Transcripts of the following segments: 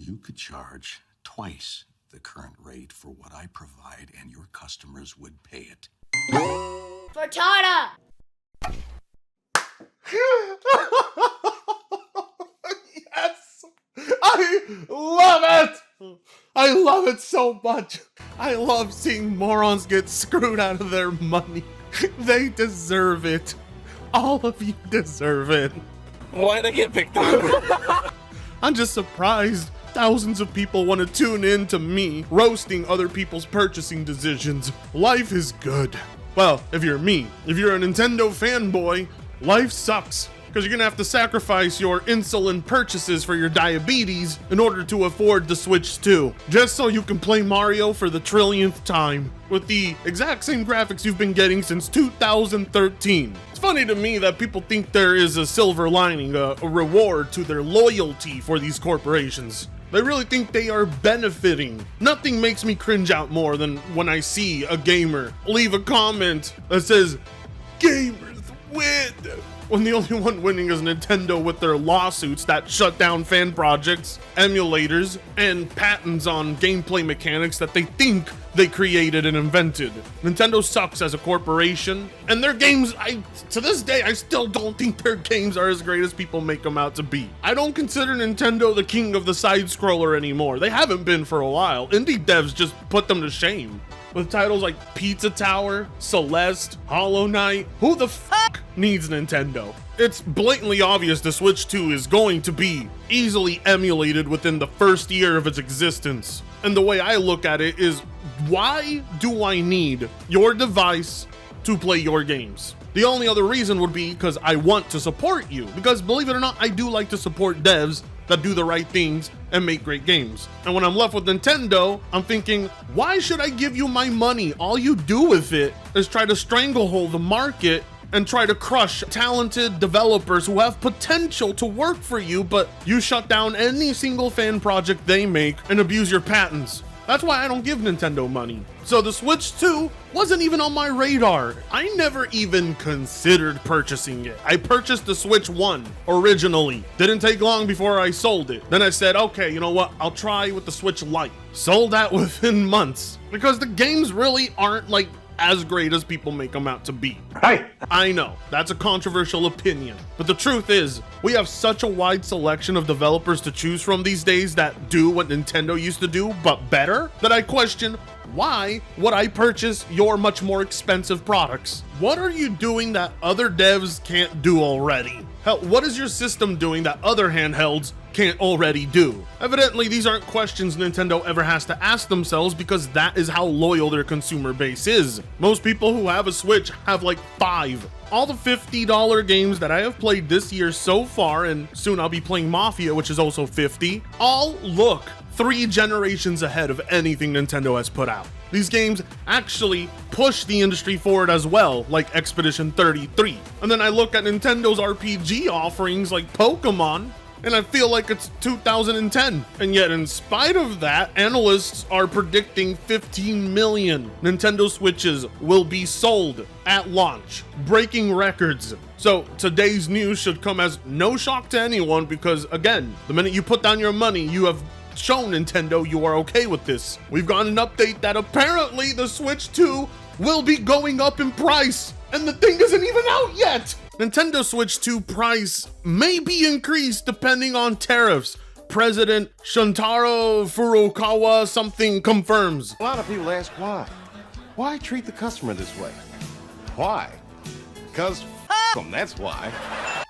You could charge twice the current rate for what I provide, and your customers would pay it. Frittata! Yes! I love it! I love it so much. I love seeing morons get screwed out of their money. They deserve it. All of you deserve it. Why'd I get picked up? I'm just surprised thousands of people want to tune in to me roasting other people's purchasing decisions. Life is good. Well, if you're me. If you're a Nintendo fanboy, life sucks. Because you're gonna have to sacrifice your insulin purchases for your diabetes in order to afford the Switch 2, just so you can play Mario for the trillionth time with the exact same graphics you've been getting since 2013. It's funny to me that people think there is a silver lining, a reward to their loyalty for these corporations. They really think they are benefiting. Nothing makes me cringe out more than when I see a gamer leave a comment that says, "Gamers win," when the only one winning is Nintendo with their lawsuits that shut down fan projects, emulators, and patents on gameplay mechanics that they think they created and invented. Nintendo sucks as a corporation, and their games, to this day, I still don't think their games are as great as people make them out to be. I don't consider Nintendo the king of the side-scroller anymore. They haven't been for a while. Indie devs just put them to shame. With titles like Pizza Tower, Celeste, Hollow Knight, who the fuck needs Nintendo? It's blatantly obvious the Switch 2 is going to be easily emulated within the first year of its existence. And the way I look at it is, why do I need your device to play your games? The only other reason would be because I want to support you. Because believe it or not, I do like to support devs that do the right things and make great games. And when I'm left with Nintendo, I'm thinking, why should I give you my money? All you do with it is try to stranglehold the market and try to crush talented developers who have potential to work for you, but you shut down any single fan project they make and abuse your patents. That's why I don't give Nintendo money. So the Switch 2 wasn't even on my radar. I never even considered purchasing it. I purchased the Switch 1 originally. Didn't take long before I sold it. Then I said, okay, you know what? I'll try with the Switch Lite. Sold that within months because the games really aren't like as great as people make them out to be. Hey! I know, that's a controversial opinion, but the truth is, we have such a wide selection of developers to choose from these days that do what Nintendo used to do, but better, that I question, why would I purchase your much more expensive products? What are you doing that other devs can't do already? Hell, what is your system doing that other handhelds can't already do? Evidently, these aren't questions Nintendo ever has to ask themselves because that is how loyal their consumer base is. Most people who have a Switch have like 5. All the $50 games that I have played this year so far, and soon I'll be playing Mafia, which is also $50, all look 3 generations ahead of anything Nintendo has put out. These games actually push the industry forward as well, like Expedition 33. And then I look at Nintendo's RPG offerings like Pokemon, and I feel like it's 2010. And yet, in spite of that, analysts are predicting 15 million Nintendo Switches will be sold at launch, breaking records. So today's news should come as no shock to anyone because, again, the minute you put down your money, you have shown Nintendo you are okay with this. We've got an update that apparently the Switch 2 will be going up in price, and the thing isn't even out yet. Nintendo Switch 2 price may be increased depending on tariffs. President Shuntaro Furukawa something confirms. A lot of people ask why. Why treat the customer this way? Why? Because them, that's why.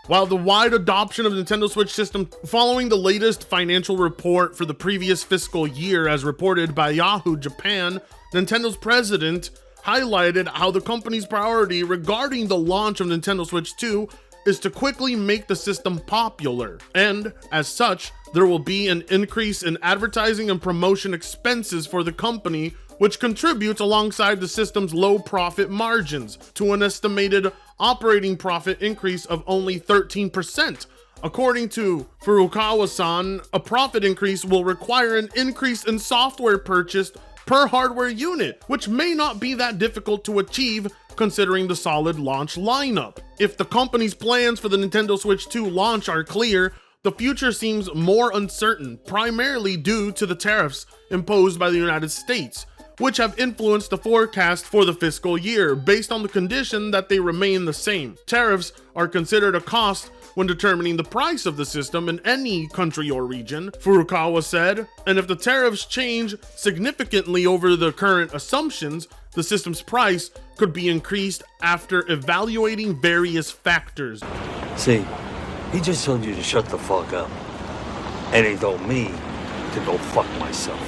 While the wide adoption of the Nintendo Switch system following the latest financial report for the previous fiscal year as reported by Yahoo Japan, Nintendo's president highlighted how the company's priority regarding the launch of Nintendo Switch 2 is to quickly make the system popular, and as such, there will be an increase in advertising and promotion expenses for the company, which contributes alongside the system's low profit margins to an estimated operating profit increase of only 13%. According to Furukawa-san, a profit increase will require an increase in software purchased per hardware unit, which may not be that difficult to achieve considering the solid launch lineup. If the company's plans for the Nintendo Switch 2 launch are clear, the future seems more uncertain, primarily due to the tariffs imposed by the United States, which have influenced the forecast for the fiscal year based on the condition that they remain the same. Tariffs are considered a cost when determining the price of the system in any country or region, Furukawa said, and if the tariffs change significantly over the current assumptions, the system's price could be increased after evaluating various factors. See, he just told you to shut the fuck up. And he told me to go fuck myself.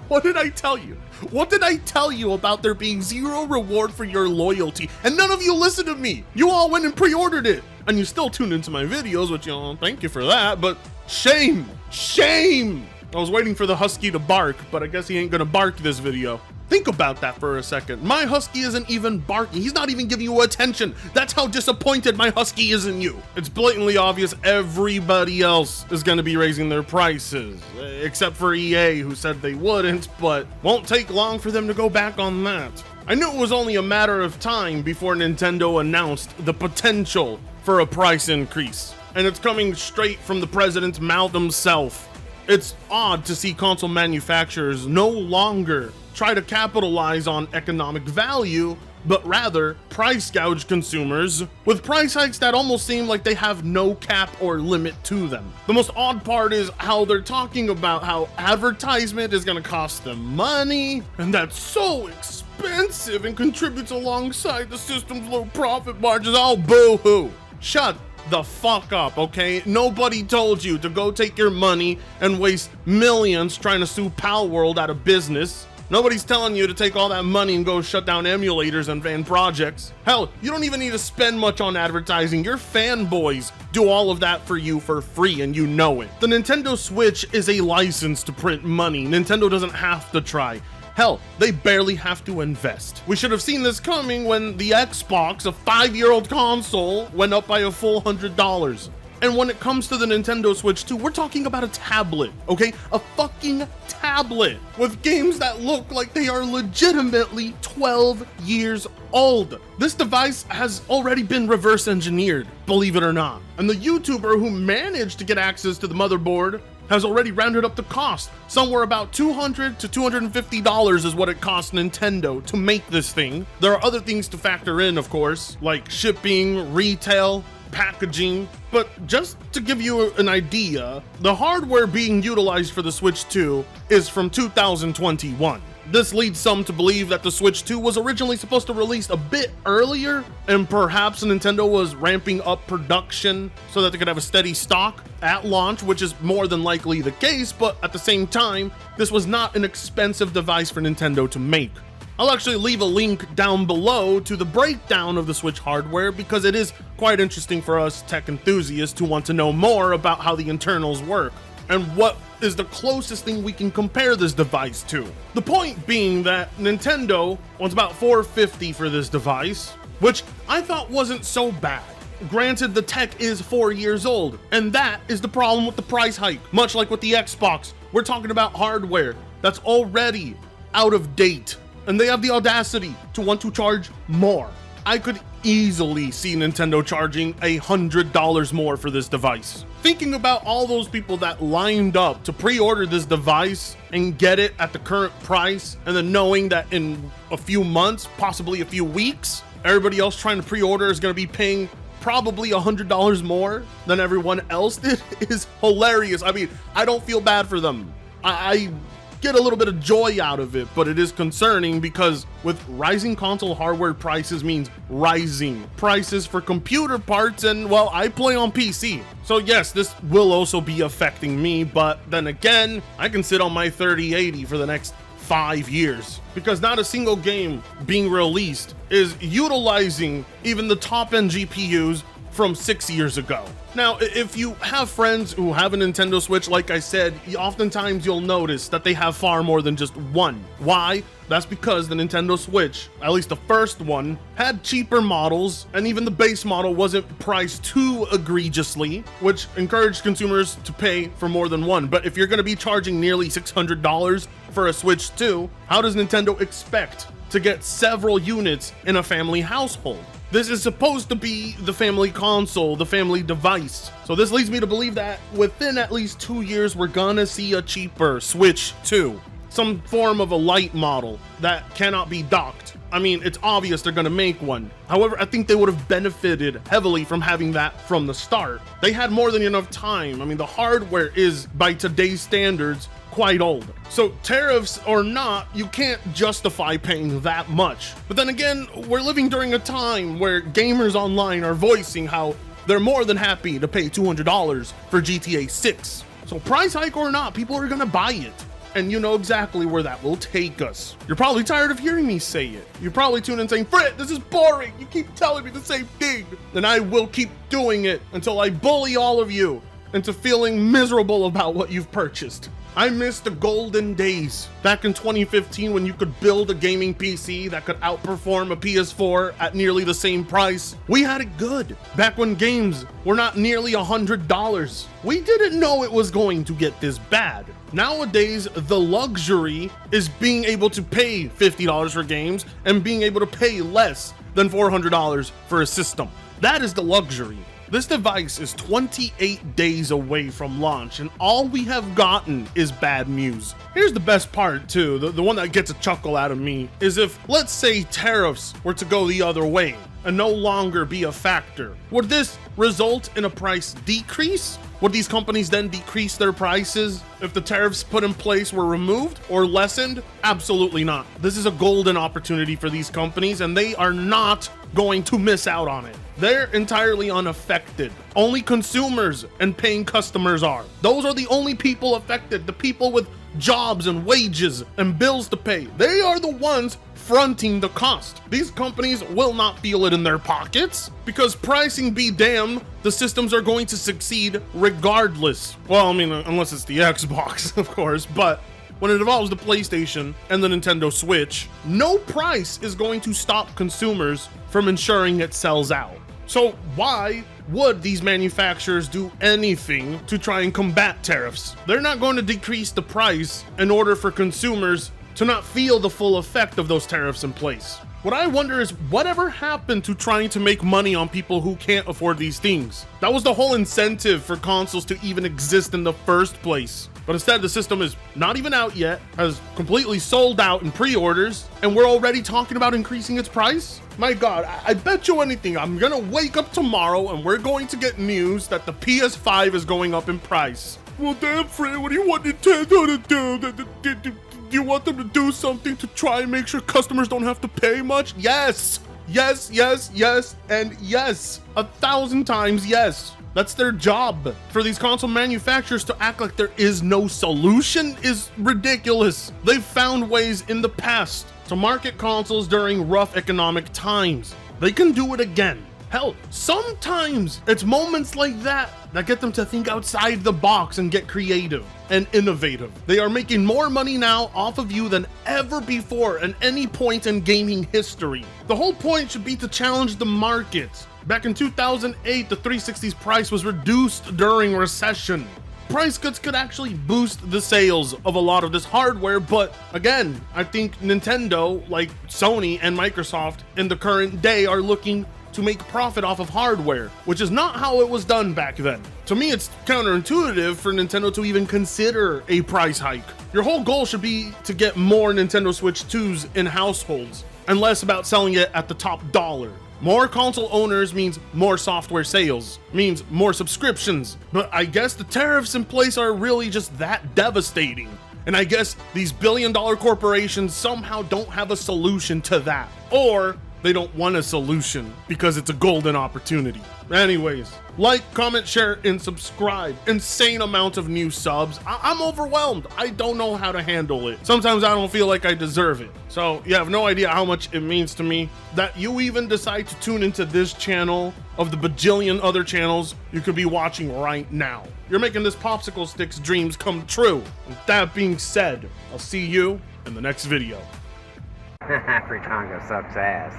What did I tell you? What did I tell you about there being zero reward for your loyalty? And none of you listened to me. You all went and pre-ordered it. And you still tuned into my videos, which, thank you for that, but shame, shame. I was waiting for the husky to bark, but I guess he ain't gonna bark this video. Think about that for a second. My husky isn't even barking. He's not even giving you attention. That's how disappointed my husky is in you. It's blatantly obvious everybody else is gonna be raising their prices, except for EA, who said they wouldn't, but won't take long for them to go back on that. I knew it was only a matter of time before Nintendo announced the potential for a price increase, and it's coming straight from the president's mouth himself. It's odd to see console manufacturers no longer try to capitalize on economic value, but rather price gouge consumers with price hikes that almost seem like they have no cap or limit to them. The most odd part is how they're talking about how advertisement is going to cost them money, and that's so expensive and contributes alongside the system's low profit margins. Oh, boo-hoo. Shut the fuck up, okay? Nobody told you to go take your money and waste millions trying to sue Pal World out of business. Nobody's telling you to take all that money and go shut down emulators and fan projects. Hell, you don't even need to spend much on advertising. Your fanboys do all of that for you for free, and you know it. The Nintendo Switch is a license to print money. Nintendo doesn't have to try. Hell, they barely have to invest. We should have seen this coming when the Xbox, a 5-year-old console, went up by a full $100. And when it comes to the Nintendo Switch 2, we're talking about a tablet, okay? A fucking tablet with games that look like they are legitimately 12 years old. This device has already been reverse engineered, believe it or not. And the YouTuber who managed to get access to the motherboard has already rounded up the cost. Somewhere about $200 to $250 is what it cost Nintendo to make this thing. There are other things to factor in, of course, like shipping, retail, packaging, but just to give you an idea, the hardware being utilized for the Switch 2 is from 2021. This leads some to believe that the Switch 2 was originally supposed to release a bit earlier, and perhaps Nintendo was ramping up production so that they could have a steady stock at launch, which is more than likely the case, but at the same time, this was not an expensive device for Nintendo to make. I'll actually leave a link down below to the breakdown of the Switch hardware because it is quite interesting for us tech enthusiasts who want to know more about how the internals work and what is the closest thing we can compare this device to. The point being that Nintendo wants about $450 for this device, which I thought wasn't so bad. Granted, the tech is 4 years old, and that is the problem with the price hike. Much like with the Xbox, we're talking about hardware that's already out of date, and they have the audacity to want to charge more. I could easily see Nintendo charging $100 more for this device. Thinking about all those people that lined up to pre-order this device and get it at the current price, and then knowing that in a few months, possibly a few weeks, everybody else trying to pre-order is going to be paying probably $100 more than everyone else did, is hilarious. I mean, I don't feel bad for them. I get a little bit of joy out of it, but it is concerning because with rising console hardware prices means rising prices for computer parts, and well, I play on PC. So yes, this will also be affecting me, but then again, I can sit on my 3080 for the next 5 years because not a single game being released is utilizing even the top-end GPUs from 6 years ago. Now, if you have friends who have a Nintendo Switch, like I said, oftentimes you'll notice that they have far more than just one. Why? That's because the Nintendo Switch, at least the first one, had cheaper models, and even the base model wasn't priced too egregiously, which encouraged consumers to pay for more than one. But if you're going to be charging nearly $600 for a Switch 2, how does Nintendo expect to get several units in a family household? This is supposed to be the family console, the family device. So this leads me to believe that within at least 2 years, we're gonna see a cheaper Switch 2. Some form of a light model that cannot be docked. I mean, it's obvious they're gonna make one. However, I think they would have benefited heavily from having that from the start. They had more than enough time. I mean, the hardware is, by today's standards, quite old. So tariffs or not, you can't justify paying that much. But then again, we're living during a time where gamers online are voicing how they're more than happy to pay $200 for GTA 6. So price hike or not, people are gonna buy it. And you know exactly where that will take us. You're probably tired of hearing me say it. You're probably tuning in saying, Frit, this is boring. You keep telling me the same thing. And I will keep doing it until I bully all of you into feeling miserable about what you've purchased. I miss the golden days back in 2015 when you could build a gaming PC that could outperform a PS4 at nearly the same price. We had it good back when games were not nearly $100. We didn't know it was going to get this bad. Nowadays, the luxury is being able to pay $50 for games and being able to pay less than $400 for a system. That is the luxury. This device is 28 days away from launch, and all we have gotten is bad news. Here's the best part too, the one that gets a chuckle out of me, is if, let's say, tariffs were to go the other way and no longer be a factor. Would this result in a price decrease? Would these companies then decrease their prices if the tariffs put in place were removed or lessened? Absolutely not. This is a golden opportunity for these companies, and they are not going to miss out on it. They're entirely unaffected. Only consumers and paying customers are. Those are the only people affected, the people with jobs and wages and bills to pay. They are the ones fronting the cost. These companies will not feel it in their pockets because pricing be damned, the systems are going to succeed regardless. Well, I mean, unless it's the Xbox, of course, but when it involves the PlayStation and the Nintendo Switch, no price is going to stop consumers from ensuring it sells out. So why would these manufacturers do anything to try and combat tariffs? They're not going to decrease the price in order for consumers to not feel the full effect of those tariffs in place. What I wonder is whatever happened to trying to make money on people who can't afford these things? That was the whole incentive for consoles to even exist in the first place. But instead, the system is not even out yet, has completely sold out in pre-orders, and we're already talking about increasing its price? My God, I bet you anything, I'm gonna wake up tomorrow and we're going to get news that the PS5 is going up in price. Well, damn, Fred, what do you want Nintendo to do? Do you want them to do something to try and make sure customers don't have to pay much? Yes, yes, yes, yes, and yes. 1,000 times yes. That's their job. For these console manufacturers to act like there is no solution is ridiculous. They've found ways in the past to market consoles during rough economic times. They can do it again. Hell, sometimes it's moments like that that get them to think outside the box and get creative and innovative. They are making more money now off of you than ever before at any point in gaming history. The whole point should be to challenge the market. Back in 2008, the 360's price was reduced during recession. Price cuts could actually boost the sales of a lot of this hardware, but again, I think Nintendo, like Sony and Microsoft in the current day, are looking to make profit off of hardware, which is not how it was done back then. To me, it's counterintuitive for Nintendo to even consider a price hike. Your whole goal should be to get more Nintendo Switch 2s in households, and less about selling it at the top dollar. More console owners means more software sales, means more subscriptions. But I guess the tariffs in place are really just that devastating. And I guess these billion-dollar corporations somehow don't have a solution to that. Or they don't want a solution because it's a golden opportunity. Anyways, like, comment, share, and subscribe. Insane amount of new subs. I'm overwhelmed. I don't know how to handle it. Sometimes I don't feel like I deserve it. So you have no idea how much it means to me that you even decide to tune into this channel of the bajillion other channels you could be watching right now. You're making this Popsicle Sticks dreams come true. With that being said, I'll see you in the next video. Fritongo sucks ass.